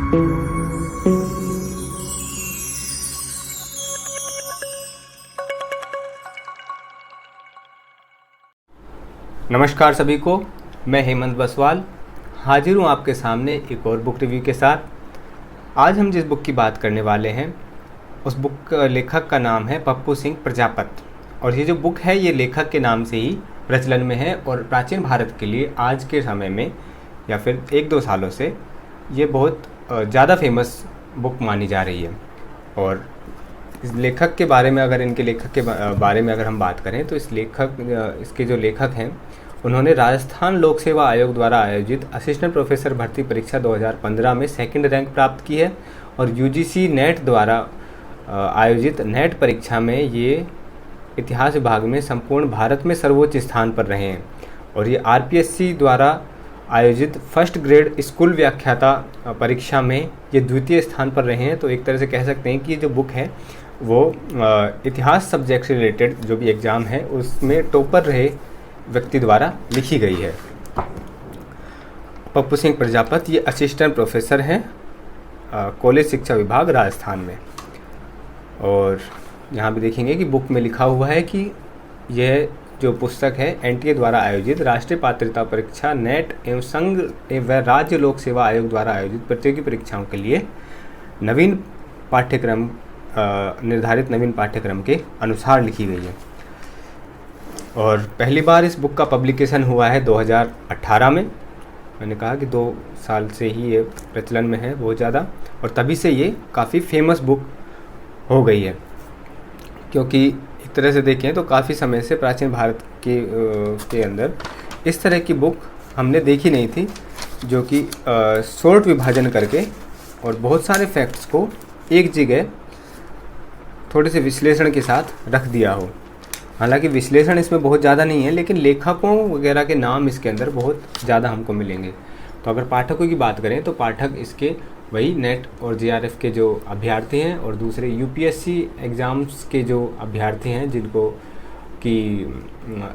नमस्कार सभी को, मैं हेमंत बसवाल हाजिर हूँ आपके सामने एक और बुक रिव्यू के साथ। आज हम जिस बुक की बात करने वाले हैं उस बुक लेखक का नाम है पप्पू सिंह प्रजापत। और ये जो बुक है ये लेखक के नाम से ही प्रचलन में है और प्राचीन भारत के लिए आज के समय में या फिर 1-2 सालों से ये बहुत ज़्यादा फेमस बुक मानी जा रही है। और इस लेखक के बारे में इनके लेखक के बारे में अगर हम बात करें तो इसके जो लेखक हैं उन्होंने राजस्थान लोक सेवा आयोग द्वारा आयोजित असिस्टेंट प्रोफेसर भर्ती परीक्षा 2015 में सेकंड रैंक प्राप्त की है और यूजीसी नेट द्वारा आयोजित नेट परीक्षा में ये इतिहास विभाग में संपूर्ण भारत में सर्वोच्च स्थान पर रहे हैं। और ये आरपीएससी द्वारा आयोजित फर्स्ट ग्रेड स्कूल व्याख्याता परीक्षा में ये द्वितीय स्थान पर रहे हैं। तो एक तरह से कह सकते हैं कि ये जो बुक है वो इतिहास सब्जेक्ट से रिलेटेड जो भी एग्ज़ाम है उसमें टॉपर रहे व्यक्ति द्वारा लिखी गई है। पप्पू सिंह प्रजापत ये असिस्टेंट प्रोफेसर हैं कॉलेज शिक्षा विभाग राजस्थान में। और यहाँ भी देखेंगे कि बुक में लिखा हुआ है कि यह जो पुस्तक है एनटीए द्वारा आयोजित राष्ट्रीय पात्रता परीक्षा नेट एवं संघ एवं राज्य लोक सेवा आयोग द्वारा आयोजित प्रतियोगी परीक्षाओं के लिए निर्धारित नवीन पाठ्यक्रम के अनुसार लिखी गई है। और पहली बार इस बुक का पब्लिकेशन हुआ है 2018 में। मैंने कहा कि 2 साल से ही ये प्रचलन में है बहुत ज़्यादा, और तभी से ये काफ़ी फेमस बुक हो गई है। क्योंकि एक तरह से देखें तो काफ़ी समय से प्राचीन भारत के अंदर इस तरह की बुक हमने देखी नहीं थी जो कि शॉर्ट विभाजन करके और बहुत सारे फैक्ट्स को एक जगह थोड़े से विश्लेषण के साथ रख दिया हो। हालांकि विश्लेषण इसमें बहुत ज़्यादा नहीं है, लेकिन लेखकों वगैरह के नाम इसके अंदर बहुत ज़्यादा हमको मिलेंगे। तो अगर पाठकों की बात करें तो पाठक इसके वही नेट और जेआरएफ के जो अभ्यर्थी हैं और दूसरे यूपीएससी एग्ज़ाम्स के जो अभ्यर्थी हैं जिनको कि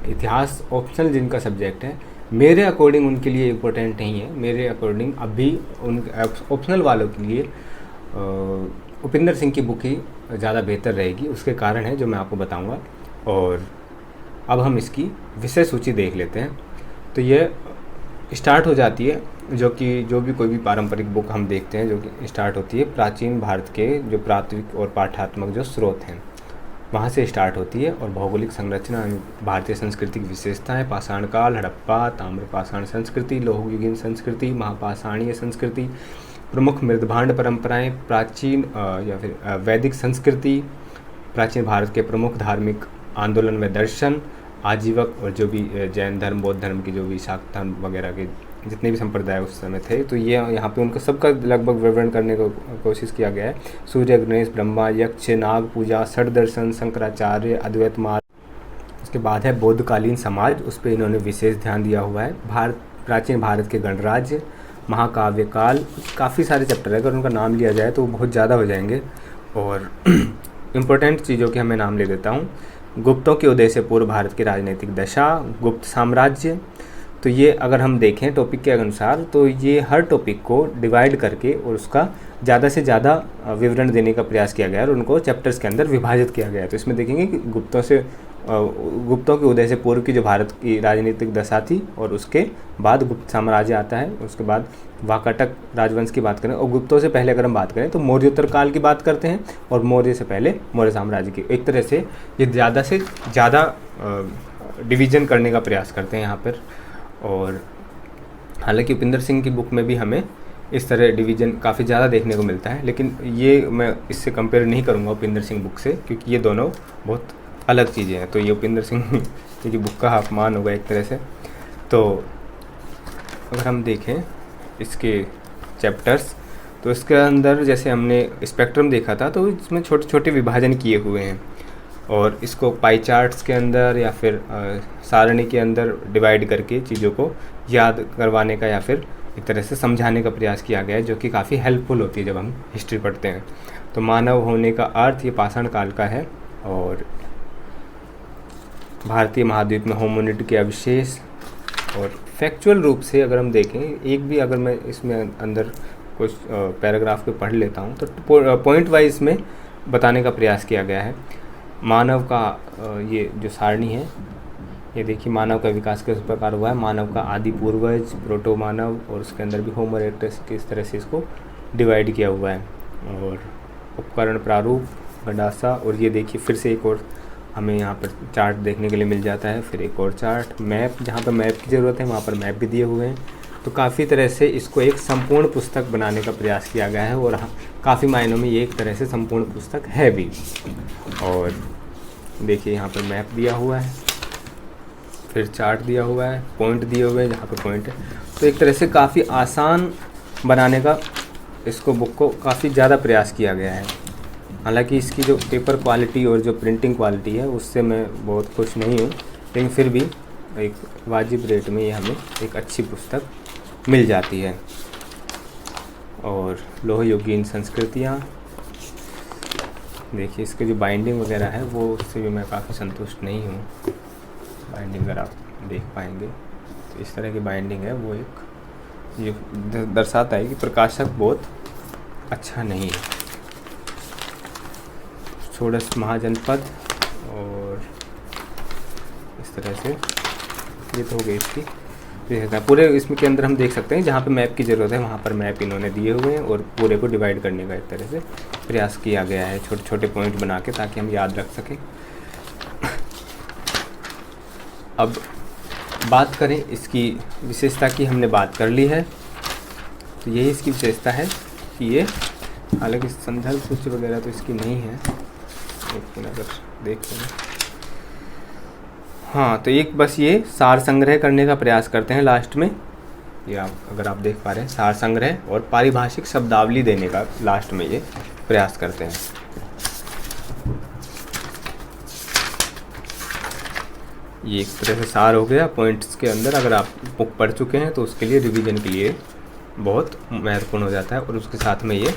इतिहास ऑप्शनल जिनका सब्जेक्ट है, मेरे अकॉर्डिंग उनके लिए इम्पोर्टेंट नहीं है। मेरे अकॉर्डिंग अभी उन ऑप्शनल वालों के लिए उपिंदर सिंह की बुक ही ज़्यादा बेहतर रहेगी। उसके कारण है जो मैं आपको बताऊंगा। और अब हम इसकी विषय सूची देख लेते हैं। तो ये स्टार्ट हो जाती है जो भी कोई भी पारंपरिक बुक हम देखते हैं जो कि स्टार्ट होती है प्राचीन भारत के जो प्राथमिक और पाठ्यात्मक जो स्रोत हैं वहाँ से स्टार्ट होती है। और भौगोलिक संरचना, भारतीय संस्कृति की विशेषताएँ, पाषाण काल, हड़प्पा, ताम्रपाषाण संस्कृति, लौहयुगीन संस्कृति, महापाषाणीय संस्कृति, प्रमुख मृदभांड परंपराएं, प्राचीन या फिर वैदिक संस्कृति, प्राचीन भारत के प्रमुख धार्मिक आंदोलन व दर्शन, आजीवक और जो भी जैन धर्म, बौद्ध धर्म की जो भी शाक्त धर्म वगैरह के जितने भी संप्रदाय उस समय थे, तो ये यहाँ पे उनका सबका लगभग विवरण करने को कोशिश किया गया है। सूर्य, गणेश, ब्रह्मा, यक्ष, नाग पूजा, षड दर्शन, शंकराचार्य, अद्वैत मार्ग। उसके बाद है बौद्धकालीन समाज, उस पर इन्होंने विशेष ध्यान दिया हुआ है। प्राचीन भारत के गणराज्य, महाकाव्य काल, काफ़ी सारे चैप्टर है, अगर उनका नाम लिया जाए तो बहुत ज़्यादा हो जाएंगे। और इम्पोर्टेंट चीज़ों के मैं नाम ले देता हूँ। गुप्तों के उदय से पूर्व भारत की राजनीतिक दशा, गुप्त साम्राज्य। तो ये अगर हम देखें टॉपिक के अनुसार तो ये हर टॉपिक को डिवाइड करके और उसका ज़्यादा से ज़्यादा विवरण देने का प्रयास किया गया है और उनको चैप्टर्स के अंदर विभाजित किया गया है। तो इसमें देखेंगे कि गुप्तों के उदय से पूर्व की जो भारत की राजनीतिक दशा थी और उसके बाद गुप्त साम्राज्य आता है। उसके बाद वाकाटक राजवंश की बात करें और गुप्तों से पहले अगर हम बात करें तो मौर्योत्तर काल की बात करते हैं और मौर्य से पहले मौर्य साम्राज्य की। एक तरह से ये ज़्यादा से ज़्यादा डिवीज़न करने का प्रयास करते हैं यहाँ पर। और हालांकि उपिंदर सिंह की बुक में भी हमें इस तरह डिवीज़न काफ़ी ज़्यादा देखने को मिलता है, लेकिन ये मैं इससे कंपेयर नहीं करूँगा उपिंदर सिंह बुक से, क्योंकि ये दोनों बहुत अलग चीज़ें हैं। तो ये उपिंदर सिंह की बुक का अपमान होगा एक तरह से। तो अगर हम देखें इसके चैप्टर्स तो इसके अंदर जैसे हमने स्पेक्ट्रम देखा था तो इसमें छोटे छोटे विभाजन किए हुए हैं और इसको पाई चार्ट्स के अंदर या फिर सारणी के अंदर डिवाइड करके चीज़ों को याद करवाने का या फिर एक तरह से समझाने का प्रयास किया गया है, जो कि काफ़ी हेल्पफुल होती है जब हम हिस्ट्री पढ़ते हैं। तो मानव होने का अर्थ ये पाषाण काल का है और भारतीय महाद्वीप में होमिनिड के अवशेष। और फैक्चुअल रूप से अगर हम देखें एक भी अगर मैं इसमें अंदर कुछ पैराग्राफ को पढ़ लेता हूँ। तो पॉइंट वाइज में बताने का प्रयास किया गया है। मानव का ये जो सारणी है, ये देखिए मानव का विकास किस प्रकार हुआ है, मानव का आदि पूर्वज, प्रोटो मानव, और उसके अंदर भी होमो इरेक्टस, किस तरह से इसको डिवाइड किया हुआ है। और उपकरण प्रारूप, गंडासा, और ये देखिए फिर से एक और हमें यहाँ पर चार्ट देखने के लिए मिल जाता है। फिर एक और चार्ट, मैप, जहाँ पर मैप की ज़रूरत है वहाँ पर मैप भी दिए हुए हैं। तो काफ़ी तरह से इसको एक संपूर्ण पुस्तक बनाने का प्रयास किया गया है, और काफ़ी मायनों में ये एक तरह से संपूर्ण पुस्तक है भी। और देखिए यहाँ पर मैप दिया हुआ है, फिर चार्ट दिया हुआ है, पॉइंट दिए हुए हैं जहाँ पर पॉइंट है। तो एक तरह से काफ़ी आसान बनाने का इसको बुक को काफ़ी ज़्यादा प्रयास किया गया है। हालांकि इसकी जो पेपर क्वालिटी और जो प्रिंटिंग क्वालिटी है उससे मैं बहुत खुश नहीं हूँ, लेकिन फिर भी एक वाजिब रेट में ये हमें एक अच्छी पुस्तक मिल जाती है। और लोह युगीन संस्कृतियाँ, देखिए इसके जो बाइंडिंग वगैरह है वो उससे भी मैं काफ़ी संतुष्ट नहीं हूँ। बाइंडिंग अगर आप देख पाएंगे तो इस तरह की बाइंडिंग है, वो एक ये दर्शाता है कि प्रकाशक बहुत अच्छा नहीं है। षोडश महाजनपद, और इस तरह से ये तो हो गई इसकी। पूरे इसमें के अंदर हम देख सकते हैं जहाँ पे मैप की ज़रूरत है वहाँ पर मैप इन्होंने दिए हुए हैं, और पूरे को डिवाइड करने का एक तरह से प्रयास किया गया है, छोटे छोटे पॉइंट बना के, ताकि हम याद रख सकें। अब बात करें इसकी विशेषता की, हमने बात कर ली है। तो यही इसकी विशेषता है कि ये, हालांकि संदर्भ सूची वगैरह तो इसकी नहीं है, लेकिन अगर देखते हैं, हाँ, तो एक बस ये सार संग्रह करने का प्रयास करते हैं लास्ट में। ये अगर आप देख पा रहे हैं, सार संग्रह और पारिभाषिक शब्दावली देने का लास्ट में ये प्रयास करते हैं। ये एक तरह से सार हो गया पॉइंट्स के अंदर। अगर आप बुक पढ़ चुके हैं तो उसके लिए रिवीजन के लिए बहुत महत्वपूर्ण हो जाता है। और उसके साथ में ये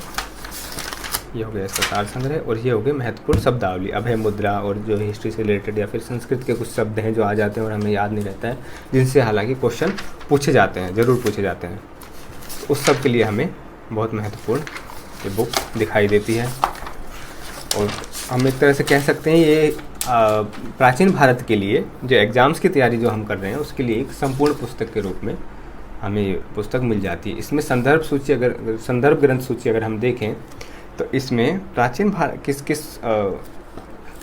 हो गया इसका सार संग्रह, और ये हो गया महत्वपूर्ण शब्दावली, अभय मुद्रा, और जो हिस्ट्री से रिलेटेड या फिर संस्कृत के कुछ शब्द हैं जो आ जाते हैं और हमें याद नहीं रहता है, जिनसे हालांकि क्वेश्चन पूछे जाते हैं, ज़रूर पूछे जाते हैं। उस सब के लिए हमें बहुत महत्वपूर्ण ये बुक दिखाई देती है। और हम एक तरह से कह सकते हैं ये प्राचीन भारत के लिए जो एग्ज़ाम्स की तैयारी जो हम कर रहे हैं उसके लिए एक संपूर्ण पुस्तक के रूप में हमें ये पुस्तक मिल जाती है। इसमें संदर्भ सूची, अगर संदर्भ ग्रंथ सूची अगर हम देखें तो इसमें प्राचीन भारत किस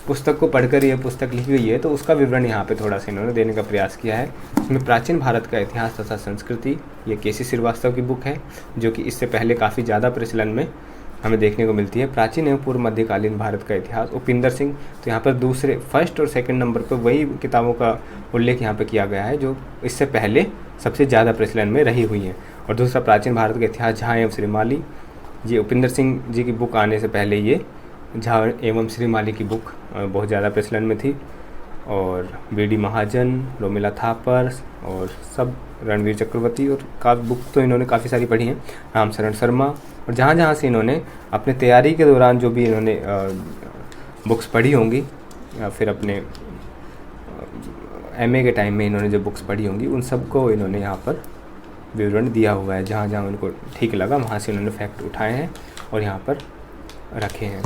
पुस्तक को पढ़कर ये पुस्तक लिखी हुई है, तो उसका विवरण यहाँ पे थोड़ा सा इन्होंने देने का प्रयास किया है। इसमें प्राचीन भारत का इतिहास तथा संस्कृति, ये केसी श्रीवास्तव की बुक है, जो कि इससे पहले काफ़ी ज़्यादा प्रचलन में हमें देखने को मिलती है। प्राचीन एवं पूर्व मध्यकालीन भारत का इतिहास, उपिंदर सिंह। तो यहाँ पर फर्स्ट और सेकंड नंबर पर वही किताबों का उल्लेख यहाँ पर किया गया है जो इससे पहले सबसे ज़्यादा प्रचलन में रही हुई हैं। और दूसरा प्राचीन भारत का इतिहास, झा एवं श्रीमाली। ये उपिंदर सिंह जी की बुक आने से पहले ये झा एवं श्रीमाली की बुक बहुत ज़्यादा प्रचलन में थी। और बी.डी. महाजन, रोमिला थापर और सब, रणवीर चक्रवर्ती, और काफ़ी बुक तो इन्होंने काफ़ी सारी पढ़ी हैं, रामशरण शर्मा। और जहाँ जहाँ से इन्होंने अपने तैयारी के दौरान जो भी इन्होंने बुक्स पढ़ी होंगी, या फिर अपने एमए के टाइम में इन्होंने जो बुक्स पढ़ी होंगी, उन सबको इन्होंने यहाँ पर विवरण दिया हुआ है। जहाँ जहाँ उनको ठीक लगा वहाँ से उन्होंने फैक्ट उठाए हैं और यहाँ पर रखे हैं।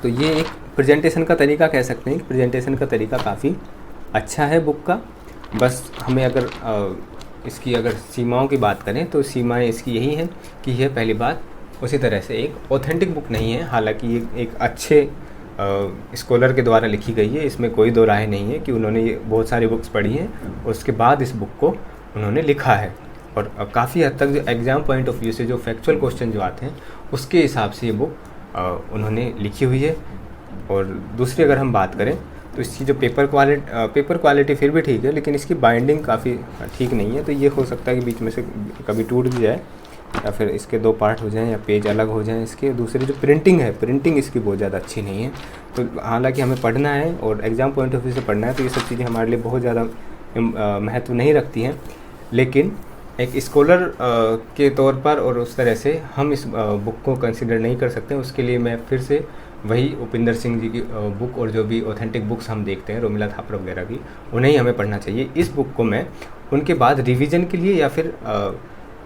तो ये एक प्रेजेंटेशन का तरीका कह सकते हैं। प्रेजेंटेशन का तरीका काफ़ी अच्छा है बुक का। बस हमें अगर इसकी अगर सीमाओं की बात करें तो सीमाएं इसकी यही हैं कि यह पहली बात उसी तरह से एक ऑथेंटिक बुक नहीं है। हालांकि ये एक अच्छे स्कॉलर के द्वारा लिखी गई है, इसमें कोई दो राय नहीं है कि उन्होंने ये बहुत सारी बुक्स पढ़ी हैं और उसके बाद इस बुक को उन्होंने लिखा है। और काफ़ी हद तक जो एग्ज़ाम पॉइंट ऑफ व्यू से जो फैक्चुअल क्वेश्चन जो आते हैं उसके हिसाब से ये बुक उन्होंने लिखी हुई है। और दूसरी अगर हम बात करें तो इसकी जो पेपर क्वालिटी फिर भी ठीक है, लेकिन इसकी बाइंडिंग काफ़ी ठीक नहीं है। तो ये हो सकता है कि बीच में से कभी टूट भी जाए, या फिर इसके दो पार्ट हो जाएं, या पेज अलग हो जाएं इसके। दूसरी जो प्रिंटिंग है, प्रिंटिंग इसकी बहुत ज़्यादा अच्छी नहीं है। तो हालांकि हमें पढ़ना है और एग्ज़ाम पॉइंट ऑफ व्यू से पढ़ना है, तो ये सब चीज़ें हमारे लिए बहुत ज़्यादा महत्व नहीं रखती हैं। लेकिन एक स्कॉलर के तौर पर और उस तरह से हम इस बुक को कंसिडर नहीं कर सकते। उसके लिए मैं फिर से वही उपिंदर सिंह जी की बुक और जो भी ऑथेंटिक बुक्स हम देखते हैं, रोमिला थापर वगैरह की, उन्हें ही हमें पढ़ना चाहिए। इस बुक को मैं उनके बाद रिवीजन के लिए या फिर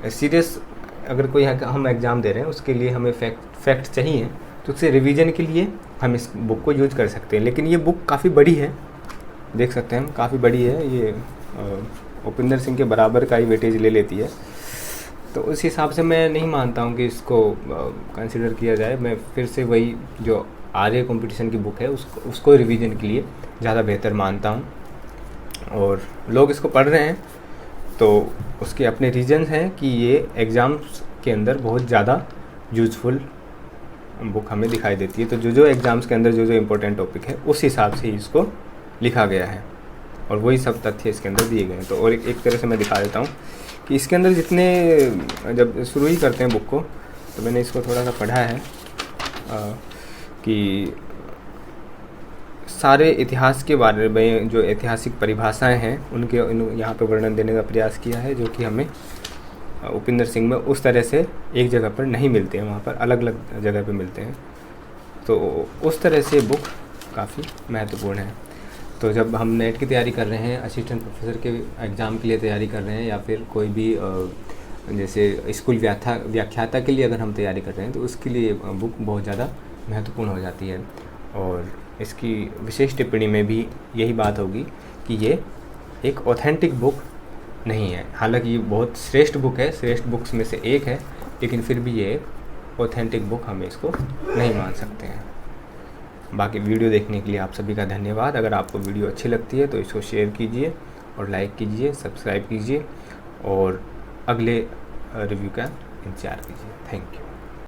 सीरियस अगर कोई हम एग्ज़ाम दे रहे हैं उसके लिए हमें फैक्ट चाहिए, तो उससे रिवीजन के लिए हम इस बुक को यूज कर सकते हैं। लेकिन ये बुक काफ़ी बड़ी है, देख सकते हैं हम, काफ़ी बड़ी है ये, उपिंदर सिंह के बराबर का ही वेटेज ले लेती है। तो उस हिसाब से मैं नहीं मानता हूँ कि इसको कंसिडर किया जाए। मैं फिर से वही जो आर्य कंपटीशन की बुक है उसको रिवीजन के लिए ज़्यादा बेहतर मानता हूँ। और लोग इसको पढ़ रहे हैं तो उसके अपने रीजंस हैं कि ये एग्ज़ाम्स के अंदर बहुत ज़्यादा यूज़फुल बुक हमें दिखाई देती है। तो जो एग्ज़ाम्स के अंदर जो इम्पोर्टेंट टॉपिक है उस हिसाब से ही इसको लिखा गया है और वही सब तथ्य इसके अंदर दिए गए हैं। तो और एक तरह से मैं दिखा देता हूँ कि इसके अंदर जितने, जब शुरू ही करते हैं बुक को, तो मैंने इसको थोड़ा सा पढ़ा है कि सारे इतिहास के बारे में जो ऐतिहासिक परिभाषाएं हैं उनके यहाँ पे वर्णन देने का प्रयास किया है, जो कि हमें उपिंदर सिंह में उस तरह से एक जगह पर नहीं मिलते हैं, वहाँ पर अलग अलग जगह पे मिलते हैं। तो उस तरह से बुक काफ़ी महत्वपूर्ण है। तो जब हम नेट की तैयारी कर रहे हैं, असिस्टेंट प्रोफेसर के एग्ज़ाम के लिए तैयारी कर रहे हैं, या फिर कोई भी जैसे स्कूल व्याख्याता के लिए अगर हम तैयारी कर रहे हैं, तो उसके लिए बुक बहुत ज़्यादा महत्वपूर्ण हो जाती है। और इसकी विशेष टिप्पणी में भी यही बात होगी कि ये एक ऑथेंटिक बुक नहीं है। हालांकि ये बहुत श्रेष्ठ बुक है, श्रेष्ठ बुक्स में से एक है, लेकिन फिर भी ये ऑथेंटिक बुक हम इसको नहीं मान सकते हैं। बाकी वीडियो देखने के लिए आप सभी का धन्यवाद। अगर आपको वीडियो अच्छी लगती है तो इसको शेयर कीजिए और लाइक कीजिए, सब्सक्राइब कीजिए और अगले रिव्यू का इंतज़ार कीजिए। Thank you.